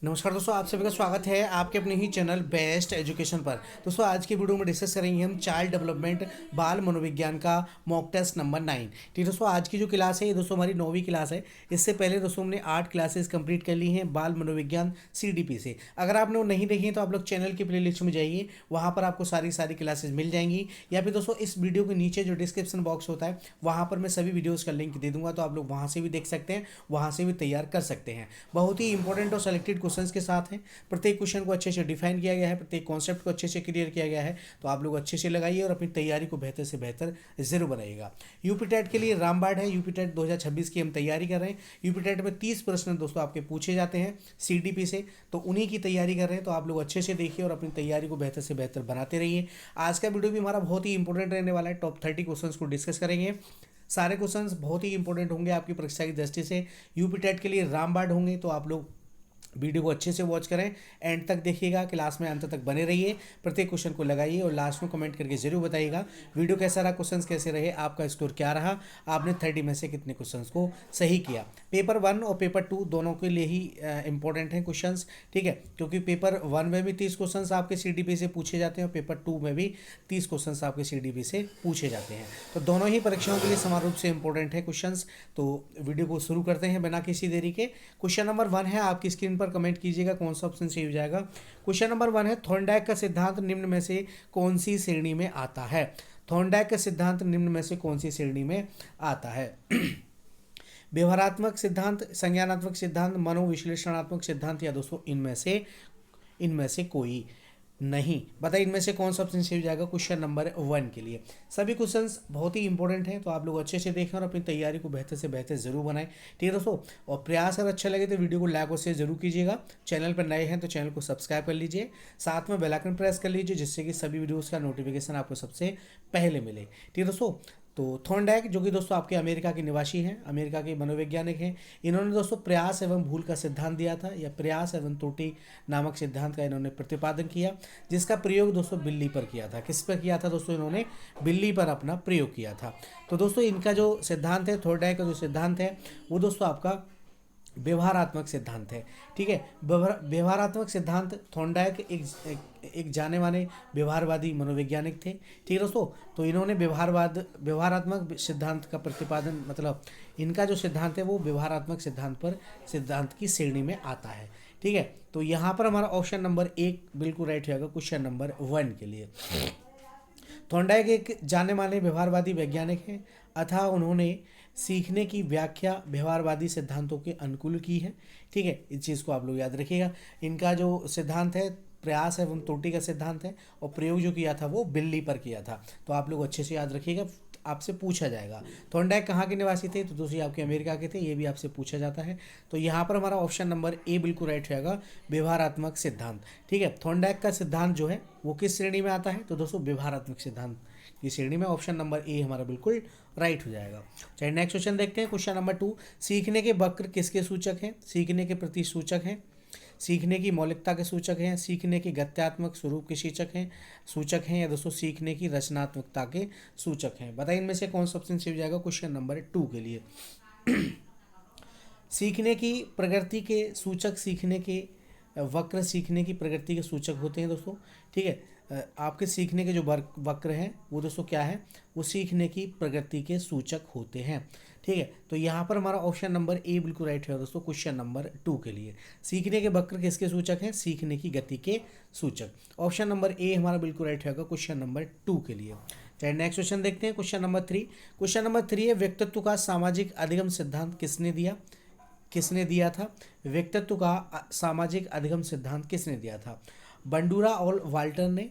नमस्कार दोस्तों, आप सभी का स्वागत है आपके अपने ही चैनल बेस्ट एजुकेशन पर। दोस्तों आज की वीडियो में डिस्कस करेंगे हम चाइल्ड डेवलपमेंट बाल मनोविज्ञान का मॉक टेस्ट नंबर 9। ठीक दोस्तों, आज की जो क्लास है ये दोस्तों हमारी 9वीं क्लास है। इससे पहले दोस्तों हमने 8 क्लासेस कंप्लीट कर ली हैं बाल मनोविज्ञान सीडीपी से। अगर आपने वो नहीं देखी है तो आप लोग चैनल की प्लेलिस्ट में जाइए, वहाँ पर आपको सारी सारी क्लासेस मिल जाएंगी। या फिर दोस्तों इस वीडियो के नीचे जो डिस्क्रिप्शन बॉक्स होता है वहाँ पर मैं सभी वीडियोज़ का लिंक दे दूँगा, तो आप लोग वहाँ से भी देख सकते हैं, वहाँ से भी तैयार कर सकते हैं। बहुत ही इंपॉर्टेंट और सेलेक्टेड क्वेश्चन के साथ हैं। प्रत्येक क्वेश्चन को अच्छे से डिफाइन किया गया है, प्रत्येक कॉन्सेप्ट को अच्छे से क्लियर किया गया है। तो आप लोग अच्छे से लगाइए और अपनी तैयारी को बेहतर से बेहतर जरूर बनाइएगा। यूपी टेट के लिए रामबाण है, यूपी टेट 2026 की हम तैयारी कर रहे हैं। यूपी टेट में 30 प्रश्न दोस्तों आपके पूछे जाते हैं सीडीपी से, तो उन्हीं की तैयारी कर रहे हैं। तो आप लोग अच्छे से देखिए और अपनी तैयारी को बेहतर से बेहतर बनाते रहिए। आज का वीडियो भी हमारा बहुत ही इंपॉर्टेंट रहने वाला है। टॉप 30 क्वेश्चंस को डिस्कस करेंगे। सारे क्वेश्चंस बहुत ही इंपॉर्टेंट होंगे आपकी परीक्षा की दृष्टि से। यूपी टेट के लिए रामबाण होंगे, तो आप लोग वीडियो को अच्छे से वॉच करें, एंड तक देखिएगा, क्लास में अंत तक बने रहिए, प्रत्येक क्वेश्चन को लगाइए और लास्ट में कमेंट करके जरूर बताइएगा वीडियो कैसा रहा, क्वेश्चंस कैसे रहे, आपका स्कोर क्या रहा, आपने 30 में से कितने क्वेश्चंस को सही किया। पेपर 1 और पेपर 2 दोनों के लिए ही इंपॉर्टेंट हैं क्वेश्चंस, ठीक है, क्योंकि पेपर 1 में भी 30 क्वेश्चंस आपके सीडीपी से पूछे जाते हैं और पेपर 2 में भी 30 क्वेश्चंस आपके सीडीपी से पूछे जाते हैं। तो दोनों ही परीक्षाओं के लिए समान रूप से इंपॉर्टेंट है क्वेश्चंस। तो वीडियो को शुरू करते हैं बिना किसी देरी के। क्वेश्चन नंबर 1 है, आपकी स्क्रीन पर कमेंट कीजिएगा कौन सा ऑप्शन सही हो जाएगा। क्वेश्चन नंबर 1 है, थॉर्नडाइक का सिद्धांत निम्न में से कौन सी श्रेणी में आता है। थॉर्नडाइक का सिद्धांत निम्न में से कौन सी श्रेणी में आता है। व्यवहारात्मक सिद्धांत, संज्ञानात्मक सिद्धांत, मनोविश्लेषणात्मक सिद्धांत, या दोस्तों इनमें से कोई नहीं। बताइए इनमें से कौन सा ऑप्शन सही हो जाएगा क्वेश्चन नंबर 1 के लिए। सभी क्वेश्चंस बहुत ही इंपॉर्टेंट हैं, तो आप लोग अच्छे से देखें और अपनी तैयारी को बेहतर से बेहतर जरूर बनाएं। ठीक है दोस्तों, और प्रयास अगर अच्छा लगे तो वीडियो को लाइक और शेयर जरूर कीजिएगा। चैनल पर नए हैं तो चैनल को सब्सक्राइब कर लीजिए, साथ में बेल आइकन प्रेस कर लीजिए, जिससे कि सभी वीडियोज़ का नोटिफिकेशन आपको सबसे पहले मिले। ठीक है दोस्तों, तो थॉर्नडाइक जो कि दोस्तों आपके अमेरिका के निवासी हैं, अमेरिका के मनोवैज्ञानिक हैं। इन्होंने दोस्तों प्रयास एवं भूल का सिद्धांत दिया था, या प्रयास एवं त्रुटि नामक सिद्धांत का इन्होंने प्रतिपादन किया, जिसका प्रयोग दोस्तों बिल्ली पर किया था। किस पर किया था दोस्तों, इन्होंने बिल्ली पर अपना प्रयोग किया था। तो दोस्तों इनका जो सिद्धांत है, थॉर्नडाइक का जो सिद्धांत है, वो दोस्तों आपका व्यवहारात्मक सिद्धांत है। ठीक है, व्यवहारात्मक सिद्धांत, थॉर्नडाइक एक जाने माने व्यवहारवादी मनोवैज्ञानिक थे। ठीक है दोस्तों, तो इन्होंने व्यवहारात्मक सिद्धांत का प्रतिपादन, मतलब इनका जो सिद्धांत है वो व्यवहारात्मक सिद्धांत की श्रेणी में आता है। ठीक है, तो यहाँ पर हमारा ऑप्शन नंबर 1 बिल्कुल राइट होगा क्वेश्चन नंबर 1 के लिए। थॉर्नडाइक एक जाने माने व्यवहारवादी वैज्ञानिक हैं, अतः उन्होंने सीखने की व्याख्या व्यवहारवादी सिद्धांतों के अनुकूल की है। ठीक है, इस चीज़ को आप लोग याद रखिएगा। इनका जो सिद्धांत है प्रयास एवं त्रुटि का सिद्धांत है, और प्रयोग जो किया था वो बिल्ली पर किया था। तो आप लोग अच्छे से याद रखिएगा, आपसे पूछा जाएगा। थॉर्नडाइक कहाँ के निवासी थे, तो दूसरी आपके अमेरिका के थे, ये भी आपसे पूछा जाता है। तो यहाँ पर हमारा ऑप्शन नंबर ए बिल्कुल राइट रहेगा, व्यवहारात्मक सिद्धांत। ठीक है, थॉर्नडाइक का सिद्धांत जो है वो किस श्रेणी में आता है, तो दोस्तों व्यवहारात्मक सिद्धांत की श्रेणी में। ऑप्शन नंबर ए हमारा बिल्कुल राइट हो जाएगा। चलिए नेक्स्ट क्वेश्चन देखते हैं। क्वेश्चन नंबर 2, सीखने के वक्र किसके सूचक हैं। सीखने के प्रति सूचक हैं, सीखने की मौलिकता के सूचक हैं, सीखने के गत्यात्मक स्वरूप के सूचक हैं, या दोस्तों सीखने की रचनात्मकता के सूचक हैं। बताइए इनमें से कौन सा ऑप्शन सही हो जाएगा क्वेश्चन नंबर 2 के लिए। सीखने की प्रगति के सूचक, सीखने के वक्र सीखने की प्रगति के सूचक होते हैं दोस्तों। ठीक है, आपके सीखने के जो वक्र हैं वो दोस्तों क्या है, वो सीखने की प्रगति के सूचक होते हैं। ठीक है, तो यहाँ पर हमारा ऑप्शन नंबर ए बिल्कुल राइट है दोस्तों क्वेश्चन नंबर 2 के लिए। सीखने के वक्र किसके सूचक हैं, सीखने की गति के सूचक। ऑप्शन नंबर ए हमारा बिल्कुल राइट होगा क्वेश्चन नंबर 2 के लिए। चलिए नेक्स्ट क्वेश्चन देखते हैं। क्वेश्चन नंबर 3, क्वेश्चन नंबर 3 है, व्यक्तित्व का सामाजिक अधिगम सिद्धांत किसने दिया था। व्यक्तित्व का सामाजिक अधिगम सिद्धांत किसने दिया था। बंडूरा और वाल्टर ने,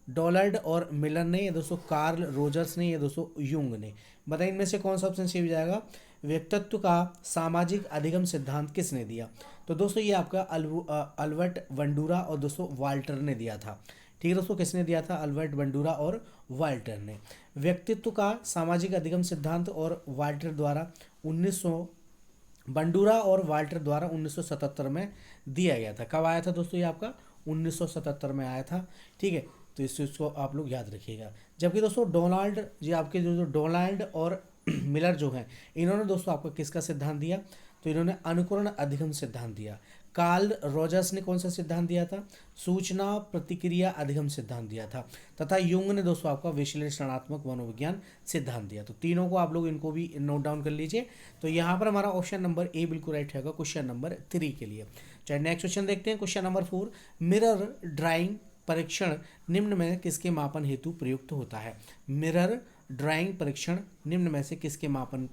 डॉलर्ड और मिलर ने, या दोस्तों कार्ल रोजर्स ने, या दोस्तों यूंग ने। बताइए इनमें से कौन सा ऑप्शन सही हो जाएगा। व्यक्तित्व का सामाजिक अधिगम सिद्धांत किसने दिया, तो दोस्तों ये आपका अल्बर्ट बंडूरा और दोस्तों वाल्टर ने दिया था। ठीक है दोस्तों, किसने दिया था, अल्बर्ट बंडूरा और वाल्टर ने। व्यक्तित्व का सामाजिक अधिगम सिद्धांत और वाल्टर द्वारा 1900 बंडूरा और वाल्टर द्वारा 1977 में दिया गया था। कब आया था दोस्तों, ये आपका 1977 में आया था। ठीक है, तो इस चीज़ को आप लोग याद रखिएगा। जबकि दोस्तों डोनाल्ड, ये आपके जो डोनाल्ड और मिलर जो हैं, इन्होंने दोस्तों आपको किसका सिद्धांत दिया, तो इन्होंने अनुकरण अधिगम सिद्धांत दिया। कार्ल रॉजर्स ने कौन सा सिद्धांत दिया था? सूचना प्रतिक्रिया अधिगम सिद्धांत दिया था। तथा युंग ने दोस्तों आपका विश्लेषणात्मक मनोविज्ञान सिद्धांत दिया। तो तीनों को आप लोग इनको भी नोट डाउन कर लीजिए। तो यहाँ पर हमारा ऑप्शन नंबर ए बिल्कुल राइट रहेगा क्वेश्चन नंबर 3 के लिए। चाहे नेक्स्ट क्वेश्चन देखते हैं, क्वेश्चन नंबर 4, मिरर ड्राइंग परीक्षण निम्न में किसके मापन हेतु प्रयुक्त होता है? मिरर ड्राइंग परीक्षण निम्न में से किसके मापन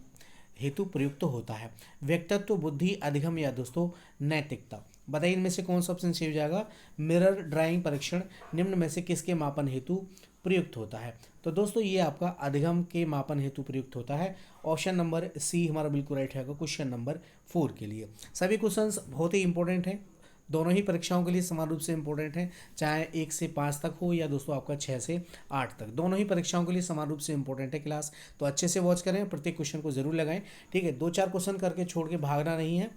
हेतु प्रयुक्त होता है? व्यक्तित्व, बुद्धि, अधिगम या दोस्तों नैतिकता। बताइए इनमें से कौन सा ऑप्शन सही हो जाएगा? मिरर ड्राइंग परीक्षण निम्न में से किसके मापन हेतु प्रयुक्त होता है? तो दोस्तों ये आपका अधिगम के मापन हेतु प्रयुक्त होता है। ऑप्शन नंबर सी हमारा बिल्कुल राइट है क्वेश्चन नंबर 4 के लिए। सभी क्वेश्चंस बहुत ही इंपॉर्टेंट हैं, दोनों ही परीक्षाओं के लिए समान रूप से इंपॉर्टेंट है, चाहे 1 से 5 तक हो या दोस्तों आपका 6 से 8 तक, दोनों ही परीक्षाओं के लिए समान रूप से इंपॉर्टेंट है क्लास। तो अच्छे से वॉच करें, प्रत्येक क्वेश्चन को जरूर लगाएं, ठीक है। 2-4 क्वेश्चन करके छोड़ के भागना नहीं है,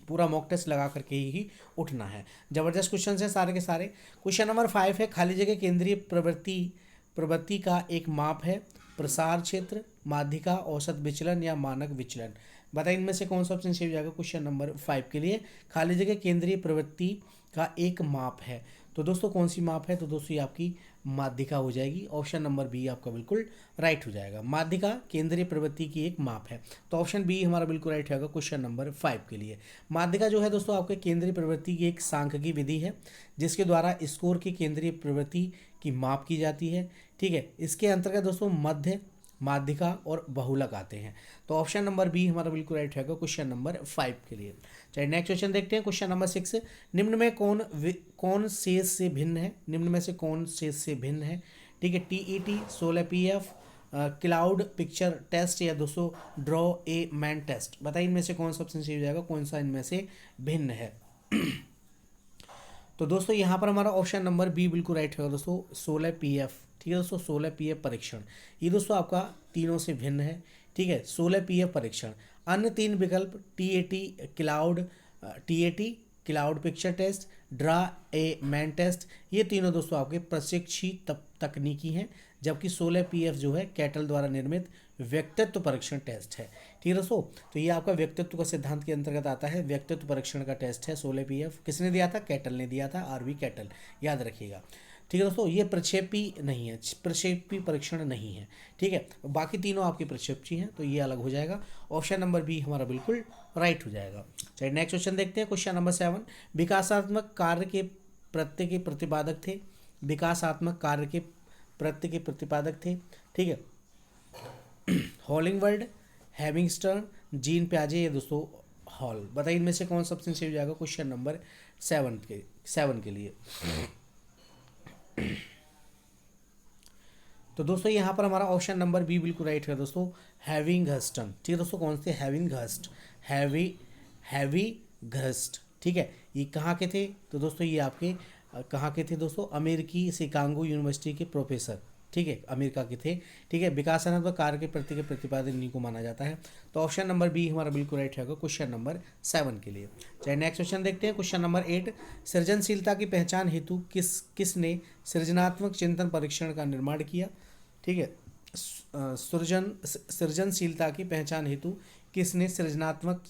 पूरा मॉक टेस्ट लगा करके ही उठना है। जबरदस्त क्वेश्चन हैं सारे के सारे। क्वेश्चन नंबर 5 है, खाली जगह केंद्रीय प्रवृत्ति का एक माप है? प्रसार क्षेत्र, माध्यिका, औसत विचलन या मानक विचलन। बताइए इनमें से कौन सा ऑप्शन सही हो जाएगा क्वेश्चन नंबर 5 के लिए? खाली जगह केंद्रीय प्रवृत्ति का एक माप है, तो दोस्तों कौन सी माप है? तो दोस्तों ये आपकी माध्यिका हो जाएगी। ऑप्शन नंबर बी आपका बिल्कुल राइट हो जाएगा। माध्यिका केंद्रीय प्रवृत्ति की एक माप है, तो ऑप्शन बी हमारा बिल्कुल राइट होगा क्वेश्चन नंबर 5 के लिए। माध्यिका जो है दोस्तों आपके केंद्रीय प्रवृत्ति की एक सांख्यिकी विधि है, जिसके द्वारा स्कोर की केंद्रीय प्रवृत्ति की माप की जाती है, ठीक है। इसके अंतर्गत दोस्तों मध्य, माध्यिका और बहुलक आते हैं। तो ऑप्शन नंबर बी हमारा बिल्कुल राइट रहेगा क्वेश्चन नंबर 5 के लिए। चलिए नेक्स्ट क्वेश्चन देखते हैं, क्वेश्चन नंबर 6, निम्न में कौन शेष से भिन्न है? निम्न में से कौन शेष से भिन्न है? ठीक है, TET, 16 PF, cloud picture test या दोस्तों ड्रॉ ए मैन टेस्ट। बताइए इनमें से कौन सा ऑप्शन सही हो जाएगा, कौन सा इनमें से भिन्न है? तो दोस्तों यहाँ पर हमारा ऑप्शन नंबर बी बिल्कुल राइट होगा दोस्तों, 16 PF, ठीक है दोस्तों। 16 PF परीक्षण ये दोस्तों आपका तीनों से भिन्न है, ठीक है। 16 PF परीक्षण। अन्य 3 विकल्प TAT cloud picture test, draw a man test, ये तीनों दोस्तों आपके प्रशिक्षित तकनीकी हैं, जबकि 16 PF जो है कैटल द्वारा निर्मित व्यक्तित्व परीक्षण टेस्ट है, ठीक है दोस्तों। तो ये आपका व्यक्तित्व का सिद्धांत के अंतर्गत आता है, व्यक्तित्व परीक्षण का टेस्ट है 16 PF। किसने दिया था? कैटल ने दिया था, आरवी कैटल, याद रखिएगा, ठीक है दोस्तों। ये प्रक्षेपी नहीं है, प्रक्षेपी परीक्षण नहीं है, ठीक है। बाकी तीनों आपके प्रक्षेपी हैं, तो ये अलग हो जाएगा। ऑप्शन नंबर बी हमारा बिल्कुल राइट हो जाएगा। चलिए नेक्स्ट क्वेश्चन देखते हैं, क्वेश्चन नंबर 7, विकासात्मक कार्य के प्रत्यय के प्रतिपादक थे? विकासात्मक कार्य के प्रत्यय के प्रतिपादक थे, ठीक है। हॉलिंगवर्ड, हैविंगस्टर्न, जीन प्याजे या दोस्तों हॉल। बताइए इनमें से कौन सा ऑप्शन सही हो जाएगा क्वेश्चन नंबर 7 के लिए? तो दोस्तों यहाँ पर हमारा ऑप्शन नंबर बी बिल्कुल राइट है दोस्तों, हैविंगहस्टन, ठीक है दोस्तों। कौन से? हैविंगहस्ट, ठीक है। ये कहाँ के थे? तो दोस्तों ये आपके कहाँ के थे दोस्तों? अमेरिकी शिकागो यूनिवर्सिटी के प्रोफेसर, ठीक है, अमेरिका के थे, ठीक है। विकासात्मक कार्य के प्रति के प्रतिपादन इन्हीं को माना जाता है। तो ऑप्शन नंबर बी हमारा बिल्कुल राइट होगा क्वेश्चन नंबर 7 के लिए। चाहे नेक्स्ट क्वेश्चन देखते हैं, क्वेश्चन नंबर 8, सृजनशीलता की पहचान हेतु किसने सृजनात्मक चिंतन परीक्षण का निर्माण किया? ठीक है, सृजनशीलता की पहचान हेतु किसने सृजनात्मक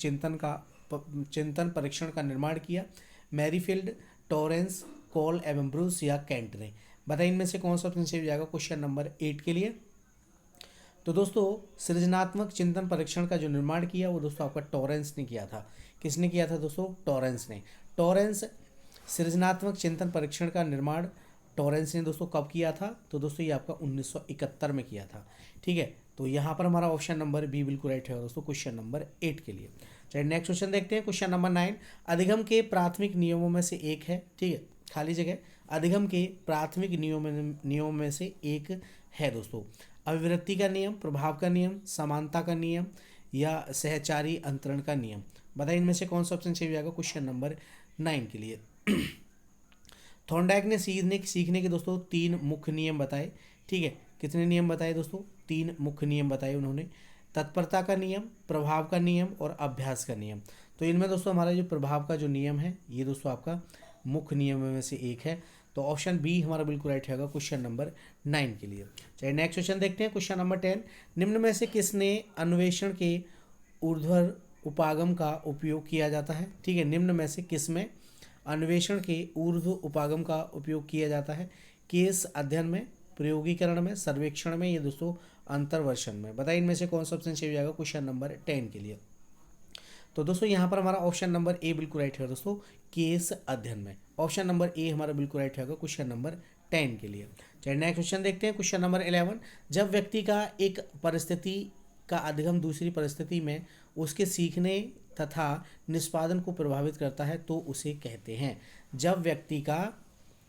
चिंतन परीक्षण का निर्माण किया? मैरीफील्ड, टॉरेंस, कॉल एवं ब्रूस या कैंट ने। बताइए इनमें से कौन सा ऑप्शन सही हो जाएगा क्वेश्चन नंबर 8 के लिए? तो दोस्तों सृजनात्मक चिंतन परीक्षण का जो निर्माण किया वो दोस्तों आपका टॉरेंस ने किया था। किसने किया था दोस्तों? टॉरेंस ने। टॉरेंस सृजनात्मक चिंतन परीक्षण का निर्माण टॉरेंस ने दोस्तों कब किया था? तो दोस्तों ये आपका 1971 में किया था, ठीक है। तो यहाँ पर हमारा ऑप्शन नंबर बी बिल्कुल राइट है दोस्तों क्वेश्चन नंबर 8 के लिए। चलिए नेक्स्ट क्वेश्चन देखते हैं, क्वेश्चन नंबर 9, अधिगम के प्राथमिक नियमों में से एक है, ठीक है, खाली जगह, अधिगम के प्राथमिक नियमों में से एक है दोस्तों, अभिवृत्ति का नियम, प्रभाव का नियम, समानता का नियम या सहचारी अंतरण का नियम। बताइए इनमें से कौन सा ऑप्शन सही जाएगा क्वेश्चन नंबर 9 के लिए? थॉर्नडाइक ने सीखने के दोस्तों 3 मुख्य नियम बताए, ठीक है। कितने नियम बताए दोस्तों? 3 मुख्य नियम बताए उन्होंने, तत्परता का नियम, प्रभाव का नियम और अभ्यास का नियम। तो इनमें दोस्तों हमारा जो प्रभाव का जो नियम है ये दोस्तों आपका मुख्य नियम में से एक है। तो ऑप्शन बी हमारा बिल्कुल राइट होगा क्वेश्चन नंबर 9 के लिए। चलिए नेक्स्ट क्वेश्चन देखते हैं, क्वेश्चन नंबर 10, निम्न में से किसने अन्वेषण के उपागम का उपयोग किया जाता है। ठीक है, निम्न में से किसमें अन्वेषण के ऊर्ध्व उपागम का उपयोग किया जाता है? केस अध्ययन में, प्रयोगीकरण में, सर्वेक्षण में, या दोस्तों अंतर्वर्षण में। बताइए इनमें से कौन सा ऑप्शन सही हो जाएगा क्वेश्चन नंबर 10 के लिए। तो दोस्तों यहाँ पर हमारा ऑप्शन नंबर ए बिल्कुल राइट है दोस्तों, केस अध्ययन में। ऑप्शन नंबर ए हमारा बिल्कुल राइट होगा क्वेश्चन नंबर 10 के लिए। चलिए नेक्स्ट क्वेश्चन देखते हैं, क्वेश्चन नंबर 11। जब व्यक्ति का एक परिस्थिति का अधिगम दूसरी परिस्थिति में उसके सीखने तथा निष्पादन को प्रभावित करता है तो उसे कहते हैं। जब व्यक्ति का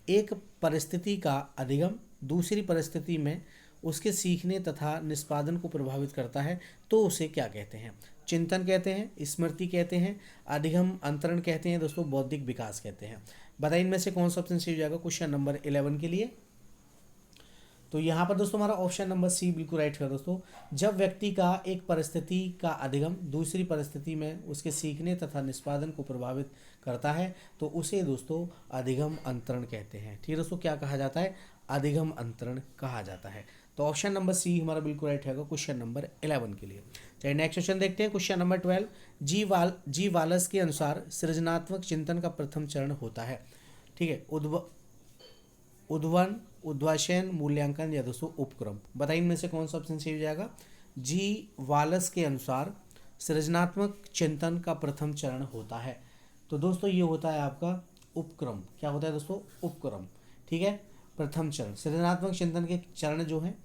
एक परिस्थिति का अधिगम दूसरी परिस्थिति में उसके सीखने तथा निष्पादन को प्रभावित करता है तो उसे क्या कहते हैं? चिंतन कहते हैं, स्मृति कहते हैं, अधिगम अंतरण कहते हैं, दोस्तों बौद्धिक विकास कहते हैं। बताइए इनमें से कौन सा ऑप्शन सही हो जाएगा क्वेश्चन नंबर 11 के लिए। तो यहाँ पर दोस्तों हमारा ऑप्शन नंबर सी बिल्कुल राइट है दोस्तों। जब व्यक्ति का एक परिस्थिति का अधिगम दूसरी परिस्थिति में उसके सीखने तथा निष्पादन को प्रभावित करता है तो उसे दोस्तों अधिगम अंतरण कहते हैं। ठीक है दोस्तों, क्या कहा जाता है? अधिगम अंतरण कहा जाता है। तो ऑप्शन नंबर सी हमारा बिल्कुल राइट है क्वेश्चन नंबर 11 के लिए। चलिए नेक्स्ट क्वेश्चन देखते हैं, क्वेश्चन नंबर 12। जी वालस के अनुसार सृजनात्मक चिंतन का प्रथम चरण होता है। ठीक है, उद्वन, उद्भाषण, मूल्यांकन, या दोस्तों उपक्रम। बताइए इनमें से कौन सा ऑप्शन सही हो जाएगा? जी वालस के अनुसार सृजनात्मक चिंतन का प्रथम चरण होता है। तो दोस्तों ये होता है आपका उपक्रम। क्या होता है दोस्तों? उपक्रम। ठीक है, प्रथम चरण सृजनात्मक चिंतन के चरण जो हैं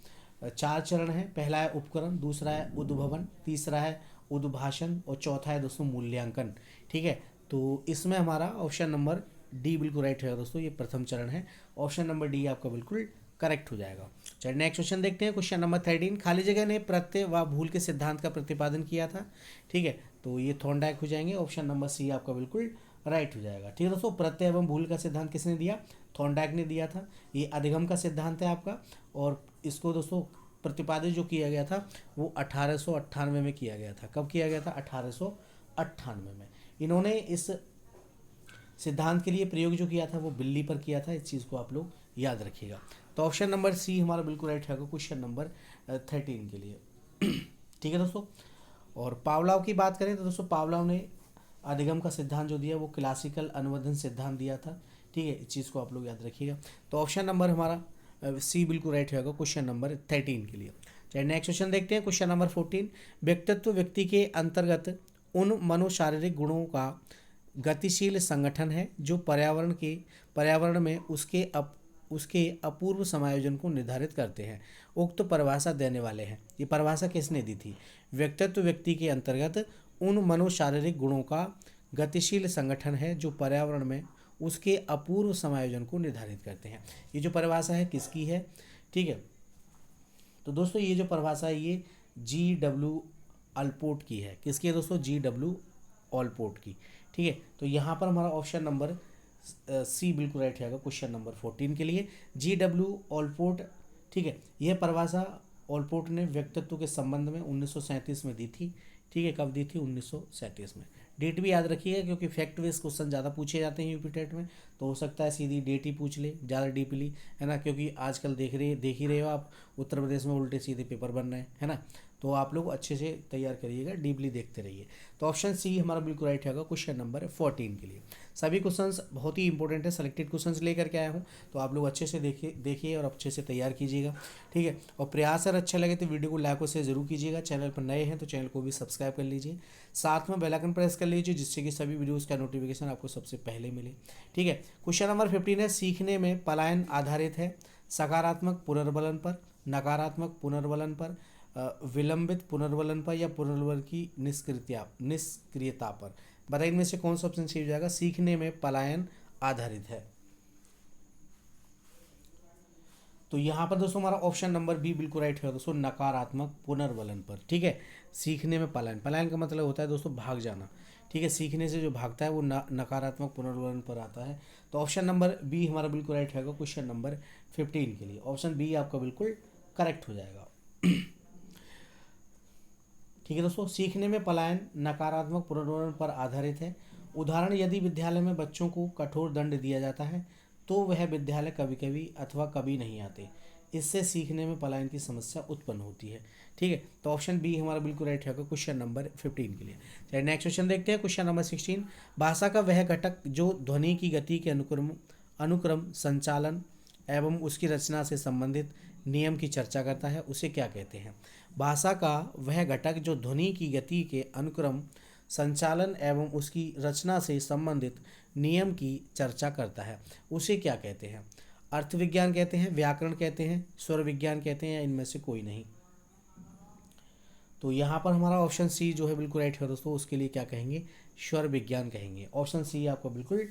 4 चरण हैं। पहला है उपक्रम, दूसरा है उद्भवन, तीसरा है उद्भाषण और चौथा है दोस्तों मूल्यांकन। ठीक है, तो इसमें हमारा ऑप्शन नंबर डी बिल्कुल राइट है दोस्तों, ये प्रथम चरण है। ऑप्शन नंबर डी आपका बिल्कुल करेक्ट हो जाएगा। चलिए नेक्स्ट क्वेश्चन देखते हैं, क्वेश्चन नंबर 13। खाली जगह ने प्रत्यय व भूल के सिद्धांत का प्रतिपादन किया था। ठीक है, तो ये थॉर्नडाइक हो जाएंगे। ऑप्शन नंबर सी आपका बिल्कुल राइट हो जाएगा। ठीक है दोस्तों, प्रत्यय एवं भूल का सिद्धांत किसने दिया? थॉर्नडाइक ने दिया था। ये अधिगम का सिद्धांत है आपका, और इसको दोस्तों प्रतिपादित जो किया गया था वो 1898 में किया गया था। कब किया गया था? 1898 में। इन्होंने इस सिद्धांत के लिए प्रयोग जो किया था वो बिल्ली पर किया था। इस चीज़ को आप लोग याद रखिएगा। तो ऑप्शन नंबर सी हमारा बिल्कुल राइट है क्वेश्चन नंबर 13 के लिए। ठीक है दोस्तों, और पावलोव की बात करें तो दोस्तों पावलोव ने अधिगम का सिद्धांत जो दिया वो क्लासिकल अनुवर्धन सिद्धांत दिया था। ठीक है, इस चीज़ को आप लोग याद रखिएगा। तो ऑप्शन नंबर हमारा सी बिल्कुल राइट होगा क्वेश्चन नंबर 13 के लिए। चलिए नेक्स्ट क्वेश्चन देखते हैं, क्वेश्चन नंबर 14। व्यक्तित्व व्यक्ति के अंतर्गत उन मनोशारीरिक गुणों का गतिशील संगठन है जो पर्यावरण में उसके अपूर्व समायोजन को निर्धारित करते हैं। उक्त परिभाषा देने वाले हैं। ये परिभाषा किसने दी थी? व्यक्तित्व व्यक्ति के अंतर्गत उन मनोशारीरिक गुणों का गतिशील संगठन है जो पर्यावरण में उसके अपूर्व समायोजन को निर्धारित करते हैं। ये जो परिभाषा है किसकी है? ठीक है, तो दोस्तों ये जो परिभाषा है ये G.W. ऑलपोर्ट की है। किसकी है दोस्तों? G.W. ऑलपोर्ट की। ठीक है, तो यहाँ पर हमारा ऑप्शन नंबर सी बिल्कुल राइट रहेगा क्वेश्चन नंबर 14 के लिए। G.W. ऑलपोर्ट। ठीक है, यह परिभाषा ऑलपोर्ट ने व्यक्तित्व के संबंध में 1937 में दी थी। ठीक है, कब दी थी? 1937 में। डेट भी याद रखिएगा क्योंकि फैक्ट बेस्ड क्वेश्चन ज़्यादा पूछे जाते हैं यूपी टेट में, तो हो सकता है सीधी डेट ही पूछ ले ज़्यादा डीपली, है ना, क्योंकि आजकल देख ही रहे हो आप उत्तर प्रदेश में उल्टे सीधे पेपर बन रहे हैं, है ना। तो आप लोग अच्छे से तैयार करिएगा, डीपली देखते रहिए। तो ऑप्शन सी हमारा बिल्कुल राइट होगा क्वेश्चन नंबर 14 के लिए। सभी क्वेश्चंस बहुत ही इंपॉर्टेंट है, सेलेक्टेड क्वेश्चंस लेकर के आया हूँ, तो आप लोग अच्छे से देखिए और अच्छे से तैयार कीजिएगा। ठीक है, और प्रयास अगर अच्छा लगे तो वीडियो को लाइक और शेयर जरूर कीजिएगा। चैनल पर नए हैं तो चैनल को भी सब्सक्राइब कर लीजिए, साथ में बेल आइकन प्रेस कर लीजिए जिससे कि सभी वीडियोज़ का नोटिफिकेशन आपको सबसे पहले मिले। ठीक है, क्वेश्चन नंबर 15 है, सीखने में पलायन आधारित है सकारात्मक पुनर्बलन पर, नकारात्मक पुनर्बलन पर, विलंबित पुनर्बलन पर, या पुनर्बल की निष्क्रियता पर। बताइए इनमें से कौन सा ऑप्शन सही हो जाएगा? सीखने में पलायन आधारित है। तो यहाँ पर दोस्तों हमारा ऑप्शन नंबर बी बिल्कुल राइट है दोस्तों, नकारात्मक पुनर्बलन पर। ठीक है, सीखने में पलायन का मतलब होता है दोस्तों भाग जाना। ठीक है, सीखने से जो भागता है वो नकारात्मक पुनर्बलन पर आता है। तो ऑप्शन नंबर बी हमारा बिल्कुल राइट है क्वेश्चन नंबर 15 के लिए। ऑप्शन बी आपका बिल्कुल करेक्ट हो जाएगा। ठीक है दोस्तों, सीखने में पलायन नकारात्मक पुनर्बलन पर आधारित है। उदाहरण, यदि विद्यालय में बच्चों को कठोर दंड दिया जाता है तो वह विद्यालय कभी कभी अथवा कभी नहीं आते। इससे सीखने में पलायन की समस्या उत्पन्न होती है। ठीक है, तो ऑप्शन बी हमारा बिल्कुल राइट होगा क्वेश्चन नंबर 15 के लिए। चलिए नेक्स्ट क्वेश्चन देखते हैं, क्वेश्चन नंबर 16। भाषा का वह घटक जो ध्वनि की गति के अनुक्रम अनुक्रम संचालन एवं उसकी रचना से संबंधित नियम की चर्चा करता है, उसे क्या कहते हैं? भाषा का वह घटक जो ध्वनि की गति के अनुक्रम संचालन एवं उसकी रचना से संबंधित नियम की चर्चा करता है, उसे क्या कहते हैं? अर्थ विज्ञान कहते हैं, व्याकरण कहते हैं, स्वर विज्ञान कहते हैं, या इनमें से कोई नहीं? तो यहाँ पर हमारा ऑप्शन सी जो है बिल्कुल राइट है दोस्तों, उसके लिए क्या कहेंगे? स्वर विज्ञान कहेंगे। ऑप्शन सी आपको बिल्कुल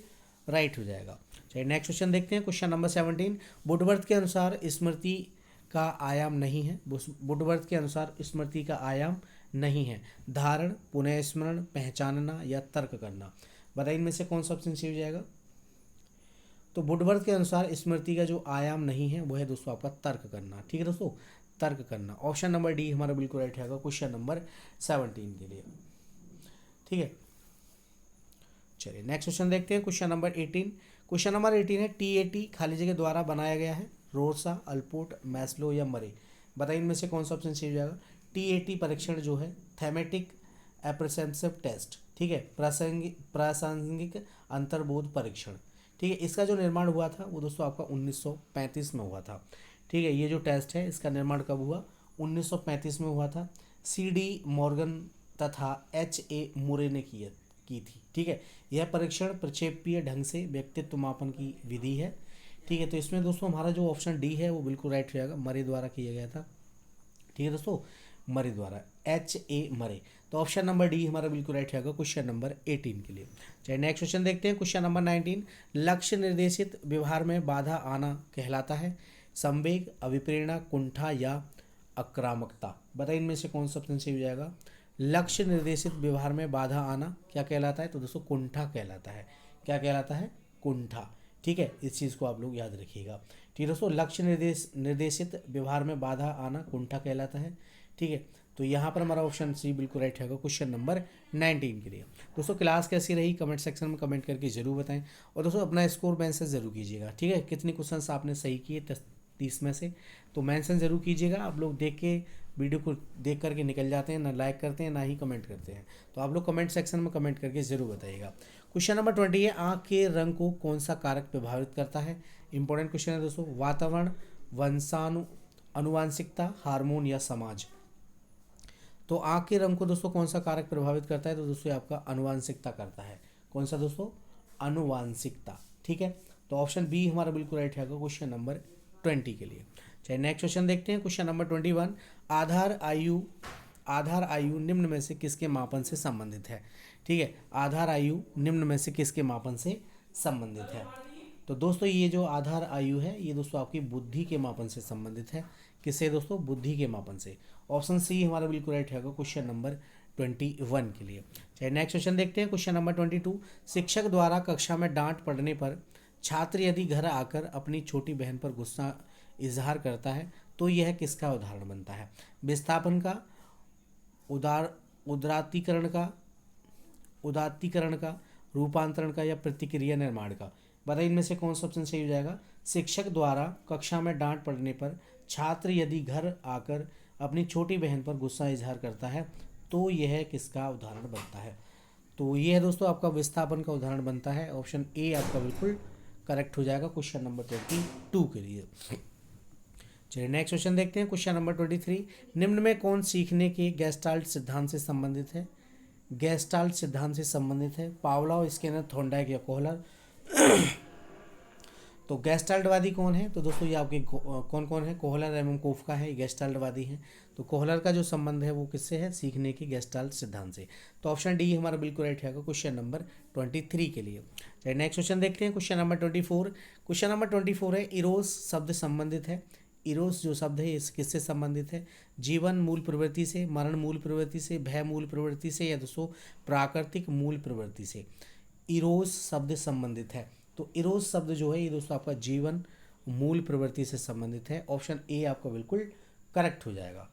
राइट हो जाएगा। चलिए नेक्स्ट क्वेश्चन देखते हैं, क्वेश्चन नंबर 17। वुडवर्थ के अनुसार स्मृति का आयाम नहीं है। वुडवर्थ के अनुसार स्मृति का आयाम नहीं है धारण, पुनः स्मरण, पहचानना या तर्क करना। बताइए इनमें से कौन सा ऑप्शन सही हो जाएगा? तो वुडवर्थ के अनुसार स्मृति का जो आयाम नहीं है वो है दोस्तों आपका तर्क करना। ठीक है दोस्तों, तर्क करना। ऑप्शन नंबर डी हमारा बिल्कुल राइट है क्वेश्चन नंबर 17 के लिए। ठीक है, चलिए नेक्स्ट क्वेश्चन देखते हैं, क्वेश्चन नंबर 18। क्वेश्चन नंबर 18 है टीएटी खाली जगह द्वारा बनाया गया है, रोसा, अल्पोर्ट, मैस्लो या मरे। बताइए इनमें से कौन सा ऑप्शन सही हो जाएगा? टीएटी परीक्षण जो है थेमेटिक एप्रिसेंसिव टेस्ट, ठीक है, प्रासंगिक अंतर्बोध परीक्षण। ठीक है, इसका जो निर्माण हुआ था वो दोस्तों आपका 1935 में हुआ था। ठीक है, ये जो टेस्ट है इसका निर्माण कब हुआ? 1935 में हुआ था। सीडी मॉर्गन तथा एचए मुरे ने की थी। ठीक है, यह परीक्षण प्रक्षेपीय ढंग से व्यक्तित्व मापन की विधि है। ठीक है, तो इसमें दोस्तों हमारा जो ऑप्शन डी है वो बिल्कुल राइट हो जाएगा, मरे द्वारा किया गया था। ठीक है दोस्तों, मरे द्वारा, एचए मरे। तो ऑप्शन नंबर डी हमारा बिल्कुल राइट होगा क्वेश्चन नंबर 18 के लिए। चलिए नेक्स्ट क्वेश्चन देखते हैं, क्वेश्चन नंबर 19। लक्ष्य निर्देशित व्यवहार में बाधा आना कहलाता है संवेग, अभिप्रेरणा, कुंठा या आक्रामकता। बताइए इनमें से कौन सा ऑप्शन सही हो जाएगा? लक्ष्य निर्देशित व्यवहार में बाधा आना क्या कहलाता है? तो दोस्तों कुंठा कहलाता है। क्या कहलाता है? कुंठा। ठीक है, इस चीज़ को आप लोग याद रखिएगा। ठीक है दोस्तों, लक्ष्य निर्देशित व्यवहार में बाधा आना कुंठा कहलाता है। ठीक है, तो यहाँ पर हमारा ऑप्शन सी बिल्कुल राइट होगा क्वेश्चन नंबर 19 के लिए। दोस्तों क्लास कैसी रही कमेंट सेक्शन में कमेंट करके जरूर बताएं, और दोस्तों अपना स्कोर मेंशन जरूर कीजिएगा। ठीक है, कितने क्वेश्चंस आपने सही किए 30 में से, तो मेंशन जरूर कीजिएगा। आप लोग देख के वीडियो को देख करके निकल जाते हैं, ना लाइक करते हैं ना ही कमेंट करते हैं, तो आप लोग कमेंट सेक्शन में कमेंट करके ज़रूर बताइएगा। क्वेश्चन नंबर 20 है आँख के रंग को कौन सा कारक प्रभावित करता है? इंपॉर्टेंट क्वेश्चन है दोस्तों। वातावरण, आनुवांशिकता, हार्मोन या समाज। तो आँख के रंग को दोस्तों कौन सा कारक प्रभावित करता है? तो दोस्तों आपका आनुवांशिकता करता है। कौन सा दोस्तों? आनुवांशिकता। ठीक है, तो ऑप्शन बी हमारा बिल्कुल राइट है क्वेश्चन नंबर 20 के लिए। चलिए नेक्स्ट क्वेश्चन देखते हैं, क्वेश्चन नंबर 21। आधार आयु निम्न में से किसके मापन से संबंधित है? ठीक है, आधार आयु निम्न में से किसके मापन से संबंधित है? तो दोस्तों ये जो आधार आयु है ये दोस्तों आपकी बुद्धि के मापन से संबंधित है। किससे दोस्तों? बुद्धि के मापन से। ऑप्शन सी हमारा बिल्कुल राइट है क्वेश्चन नंबर 21 के लिए। चलिए नेक्स्ट क्वेश्चन देखते हैं, क्वेश्चन नंबर 22। शिक्षक द्वारा कक्षा में डांट पड़ने पर छात्र यदि घर आकर अपनी छोटी बहन पर गुस्सा इजहार करता है तो यह किसका उदाहरण बनता है? विस्थापन का, उदात्तीकरण का, रूपांतरण का या प्रतिक्रिया निर्माण का। बताइए इनमें से कौन सा ऑप्शन सही हो जाएगा? शिक्षक द्वारा कक्षा में डांट पड़ने पर छात्र यदि घर आकर अपनी छोटी बहन पर गुस्सा इजहार करता है तो यह किसका उदाहरण बनता है? तो यह दोस्तों आपका विस्थापन का उदाहरण बनता है। ऑप्शन ए आपका बिल्कुल करेक्ट हो जाएगा क्वेश्चन नंबर 22 के लिए। चलिए नेक्स्ट क्वेश्चन देखते हैं, क्वेश्चन नंबर 23। निम्न में कौन सीखने के गेस्टाल्ट सिद्धांत से संबंधित है? गेस्टाल्ट सिद्धांत से संबंधित है पावलोव, स्किनर, थॉर्नडाइक या कोहलर। तो गेस्टाल्टवादी कौन है? तो दोस्तों ये आपके कौन कौन है? कोहलर एवं कोफका है, गेस्टाल्टवादी हैं। तो कोहलर का जो संबंध है वो किससे है? सीखने के गेस्टाल्ट सिद्धांत से। तो ऑप्शन डी हमारा बिल्कुल राइट है क्वेश्चन नंबर 23 के लिए। चलिए नेक्स्ट क्वेश्चन देखते हैं, क्वेश्चन नंबर 24। क्वेश्चन नंबर 24 है इरोस शब्द संबंधित है। इरोस जो शब्द है इस किससे संबंधित है? जीवन मूल प्रवृत्ति से, मरण मूल प्रवृत्ति से, भय मूल प्रवृत्ति से या दोस्तों प्राकृतिक मूल प्रवृत्ति से इरोस शब्द संबंधित है। तो इरोस शब्द जो है ये दोस्तों आपका जीवन मूल प्रवृत्ति से संबंधित है। ऑप्शन ए आपका बिल्कुल करेक्ट हो जाएगा।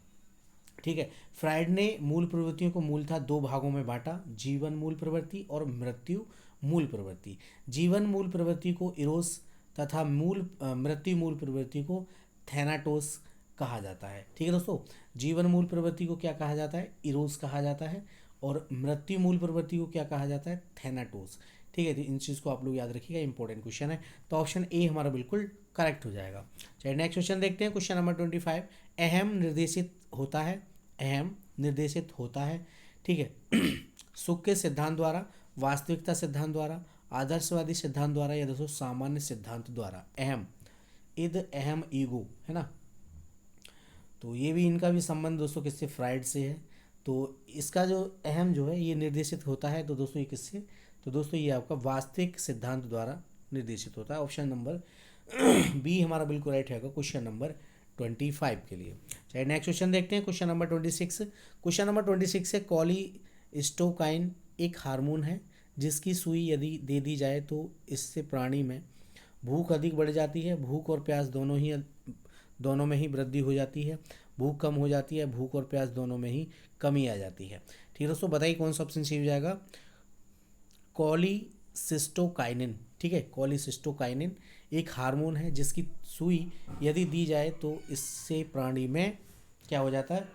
ठीक है, फ्राइड ने मूल प्रवृत्तियों को मूलतः दो भागों में बांटा, जीवन मूल प्रवृत्ति और मृत्यु मूल प्रवृत्ति। जीवन मूल प्रवृत्ति को इरोस तथा मृत्यु मूल प्रवृत्ति को थैनाटोस कहा जाता है। ठीक है दोस्तों, जीवन मूल प्रवृत्ति को क्या कहा जाता है, इरोस कहा जाता है, और मृत्यु मूल प्रवृत्ति को क्या कहा जाता है, थैनाटोस। ठीक है, तो इन चीज़ को आप लोग याद रखिएगा, इंपॉर्टेंट क्वेश्चन है। तो ऑप्शन ए हमारा बिल्कुल करेक्ट हो जाएगा। चलिए नेक्स्ट क्वेश्चन देखते हैं, क्वेश्चन नंबर 25। अहम निर्देशित होता है, अहम निर्देशित होता है, ठीक है सुख के सिद्धांत द्वारा, वास्तविकता सिद्धांत द्वारा, आदर्शवादी सिद्धांत द्वारा, या दोस्तों सामान्य सिद्धांत द्वारा। अहम, इद अहम ईगो, है ना। तो ये भी, इनका भी संबंध दोस्तों किससे, फ्राइड से है। तो इसका जो अहम जो है ये निर्देशित होता है, तो दोस्तों ये किससे, तो दोस्तों ये आपका वास्तविक सिद्धांत द्वारा निर्देशित होता है। ऑप्शन नंबर बी हमारा बिल्कुल राइट है क्वेश्चन नंबर 25 के लिए। चलिए नेक्स्ट क्वेश्चन देखते हैं, क्वेश्चन नंबर 26। क्वेश्चन नंबर 26 है, कॉलीस्टोकाइन एक हार्मोन है जिसकी सुई यदि दे दी जाए तो इससे प्राणी में भूख अधिक बढ़ जाती है, भूख और प्यास दोनों में ही वृद्धि हो जाती है, भूख कम हो जाती है, भूख और प्यास दोनों में ही कमी आ जाती है। ठीक है दोस्तों, बताइए कौन सा ऑप्शन सही हो जाएगा, कॉलीसिस्टोकाइनिन। ठीक है, कॉलीसिस्टोकाइनिन एक हार्मोन है जिसकी सुई यदि दी जाए तो इससे प्राणी में क्या हो जाता है,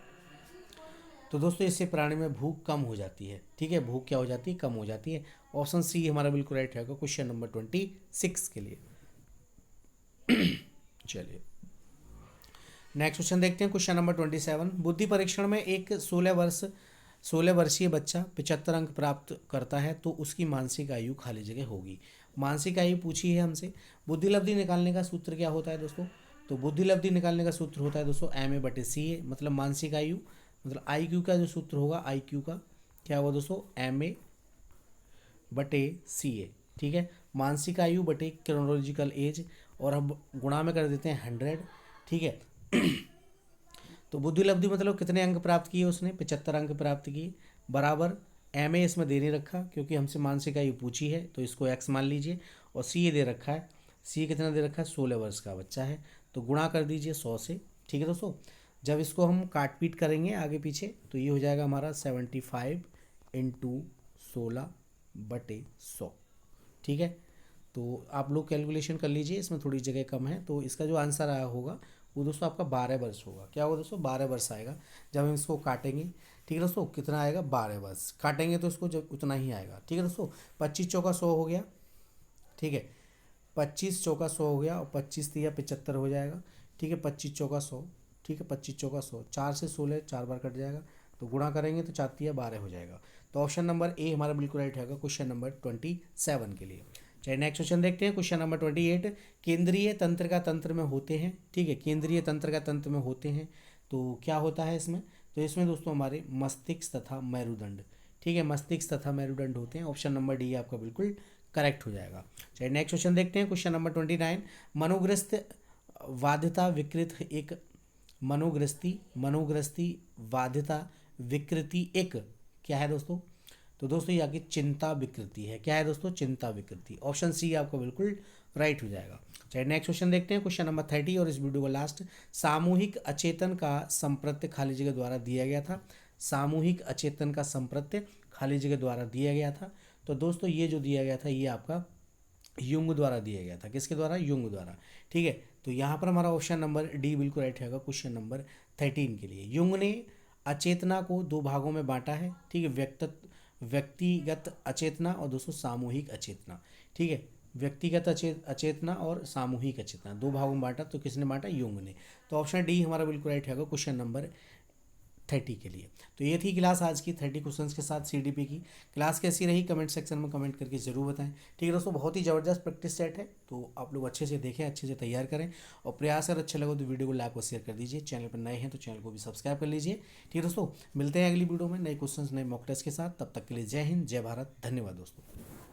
तो दोस्तों इससे प्राणी में भूख कम हो जाती है। ठीक है, भूख क्या हो जाती है, कम हो जाती है। ऑप्शन सी हमारा बिल्कुल राइट है क्वेश्चन नंबर 26 के लिए। चलिए नेक्स्ट क्वेश्चन देखते हैं, क्वेश्चन नंबर 27। बुद्धि परीक्षण में एक 16 वर्षीय बच्चा 75 अंक प्राप्त करता है तो उसकी मानसिक आयु खाली जगह होगी। मानसिक आयु पूछी है हमसे। बुद्धि लब्धि निकालने का सूत्र क्या होता है दोस्तों, तो बुद्धि लब्धि निकालने का सूत्र होता है दोस्तों MA/CA, मतलब मानसिक आयु, मतलब IQ का जो सूत्र होगा, IQ का क्या होगा दोस्तों, MA/CA। ठीक है, मानसिक आयु बटे क्रोनोलॉजिकल एज, और अब गुणा में कर देते हैं 100। ठीक है तो बुद्धि लब्धि मतलब कितने अंक प्राप्त किए उसने, 75 अंक प्राप्त किए, बराबर MA इसमें दे नहीं रखा क्योंकि हमसे मानसिक आयु पूछी है तो इसको X मान लीजिए, और CA दे रखा है, CA कितना दे रखा है, 16 वर्ष का बच्चा है, तो गुणा कर दीजिए 100 से। ठीक है दोस्तों, जब इसको हम काट पीट करेंगे आगे पीछे तो ये हो जाएगा हमारा 75 × 16/100। ठीक है, तो आप लोग कैलकुलेशन कर लीजिए, इसमें थोड़ी जगह कम है, तो इसका जो आंसर आया होगा वो दोस्तों आपका 12 वर्ष होगा। क्या होगा दोस्तों, 12 वर्ष आएगा जब हम इसको काटेंगे। ठीक है दोस्तों, कितना आएगा, 12 वर्ष काटेंगे तो इसको जब उतना ही आएगा। ठीक है दोस्तों, 25 चौका 100 हो गया। ठीक है, 25 चौका 100 हो गया, और 25 तिया 75 हो जाएगा। ठीक है, 25 चौका 100, ठीक है 25 चौका 100, 4 से 16 4 बार कट जाएगा, तो गुणा करेंगे तो 4 तिया 12 हो जाएगा। तो ऑप्शन नंबर ए हमारा बिल्कुल राइट है क्वेश्चन नंबर 27 के लिए। चलिए नेक्स्ट क्वेश्चन देखते हैं, क्वेश्चन नंबर 28। केंद्रीय तंत्र का तंत्र में होते हैं, ठीक है, केंद्रीय तंत्र का तंत्र में होते हैं, तो क्या होता है इसमें, तो इसमें दोस्तों हमारे मस्तिष्क तथा मेरुदंड। ठीक है, मस्तिष्क तथा मेरुदंड होते हैं। ऑप्शन नंबर डी आपका बिल्कुल करेक्ट हो जाएगा। चलिए नेक्स्ट क्वेश्चन देखते हैं, क्वेश्चन नंबर 29। मनोग्रस्त बाध्यता विकृत एक, मनोग्रस्ती बाध्यता विकृति एक क्या है दोस्तों, तो दोस्तों ये आपकी चिंता विकृति है। क्या है दोस्तों, चिंता विकृति। ऑप्शन सी आपका बिल्कुल राइट हो जाएगा। चलिए नेक्स्ट क्वेश्चन देखते हैं, क्वेश्चन नंबर 30 और इस वीडियो का लास्ट। सामूहिक अचेतन का संप्रत्य खाली जगह द्वारा दिया गया था, सामूहिक अचेतन का संप्रत्य खाली जगह द्वारा दिया गया था। तो दोस्तों ये जो दिया गया था ये आपका युंग द्वारा दिया गया था। किसके द्वारा, युंग द्वारा। ठीक है, तो यहाँ पर हमारा ऑप्शन नंबर डी बिल्कुल राइट है क्वेश्चन नंबर 13 के लिए। युंग ने अचेतना को 2 भागों में बांटा है। ठीक है, व्यक्तिगत अचेतना और दोस्तों सामूहिक अचेतना। ठीक है, व्यक्तिगत अचेतना और सामूहिक अचेतना 2 भागों में बांटा, तो किसने बांटा, युंग ने। तो ऑप्शन डी हमारा बिल्कुल राइट है क्वेश्चन नंबर 30 के लिए। तो ये थी क्लास आज की 30 क्वेश्चंस के साथ CDP की। क्लास कैसी रही कमेंट सेक्शन में कमेंट करके ज़रूर बताएं। ठीक है दोस्तों, बहुत ही ज़बरदस्त प्रैक्टिस सेट है, तो आप लोग अच्छे से देखें, अच्छे से तैयार करें, और प्रयास अगर अच्छा लगे तो वीडियो को लाइक और शेयर कर दीजिए। चैनल पर नए हैं तो चैनल को भी सब्सक्राइब कर लीजिए। ठीक है दोस्तों, मिलते हैं अगली वीडियो में नए क्वेश्चन नए मॉक टेस्ट के साथ। तब तक के लिए जय हिंद, जय भारत, धन्यवाद दोस्तों।